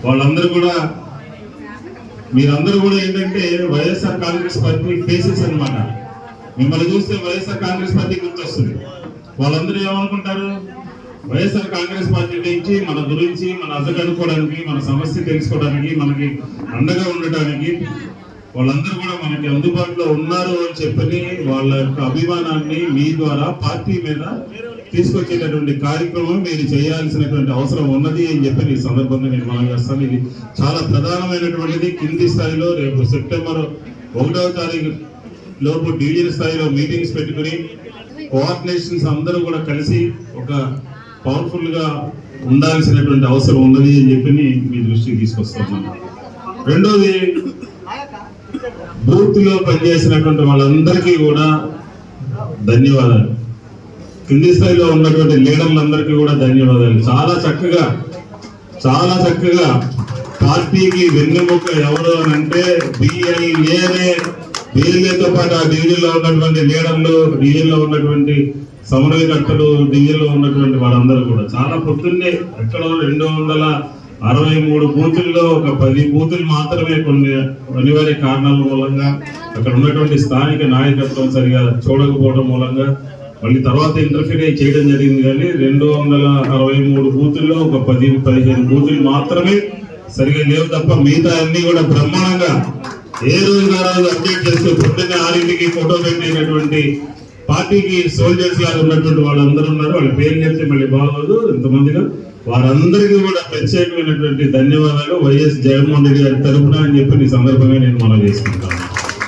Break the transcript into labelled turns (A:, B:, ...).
A: వాళ్ళందరూ కూడా మీరందరూ కూడా ఏంటంటే వైఎస్ఆర్ కాంగ్రెస్ పార్టీ ఫేసెస్ అన్నమాట. మిమ్మల్ని చూస్తే వైఎస్ఆర్ కాంగ్రెస్ పార్టీ గుర్తొస్తుంది. వాళ్ళందరూ ఏమనుకుంటారు, వైఎస్ఆర్ కాంగ్రెస్ పార్టీ నుంచి మన గురించి మన అద్దె అనుకోవడానికి, మన సమస్య తెలుసుకోవడానికి, మనకి అండగా ఉండటానికి వాళ్ళందరూ కూడా మనకి అందుబాటులో ఉన్నారు అని చెప్పని వాళ్ళ యొక్క అభిమానాన్ని మీ ద్వారా పార్టీ మీద తీసుకొచ్చేటటువంటి కార్యక్రమం మీరు చేయాల్సినటువంటి అవసరం ఉన్నది అని చెప్పి ఈ సందర్భంగా నేను మనం చేస్తాను. ఇది చాలా ప్రధానమైనటువంటిది. కింది స్థాయిలో రేపు సెప్టెంబర్ 1వ తారీఖు లోపు డివిజన్ స్థాయిలో మీటింగ్స్ పెట్టుకుని కోఆర్డినేషన్స్ అందరూ కూడా కలిసి ఒక పవర్ఫుల్ గా ఉండాల్సినటువంటి అవసరం ఉన్నది అని చెప్పి మీ దృష్టికి తీసుకొస్తున్నాను. రెండోది, బూత్ లో పనిచేసినటువంటి వాళ్ళందరికీ కూడా ధన్యవాదాలు. కింది స్థాయిలో ఉన్నటువంటి లీడర్లందరికీ కూడా ధన్యవాదాలు. చాలా చక్కగా పార్టీకి వెన్నెముక ఎవరు అని అంటే బిఎల్ఏతో పాటు ఆ డివిజన్ లో ఉన్నటువంటి లీడర్లు, డివిజన్ లో ఉన్నటువంటి సమన్వయకర్తలు, డివిజన్ లో ఉన్నటువంటి వాళ్ళందరూ కూడా చాలా పొద్దున్నే ఎక్కడో 263 బూతుల్లో ఒక 10 బూతులు మాత్రమే కొన్ని అనివార్య కారణాల మూలంగా అక్కడ ఉన్నటువంటి స్థానిక నాయకత్వం సరిగా చూడకపోవడం మూలంగా మళ్ళీ తర్వాత ఇంటర్ఫీర్ చేయడం జరిగింది. కానీ 263 బూతుల్లో ఒక 10-15 బూతులు మాత్రమే సరిగా లేవు తప్ప మిగతా అన్ని కూడా బ్రహ్మాండంగా ఏ రోజు అప్డేట్ చేస్తూ పొద్దున్నే 6ంటికి ఫోటో పెట్టినటువంటి పార్టీకి సోల్జర్స్ లాగా ఉన్నటువంటి వాళ్ళందరూ ఉన్నారు. వాళ్ళ పేరు చెప్తే మళ్ళీ బాగోదు ఇంతమందిగా. వారందరికీ కూడా ప్రత్యేకమైనటువంటి ధన్యవాదాలు వైఎస్ జగన్మోహన్ రెడ్డి గారి తరఫున అని చెప్పి ఈ సందర్భంగా నేను మనం చేసుకుంటాను.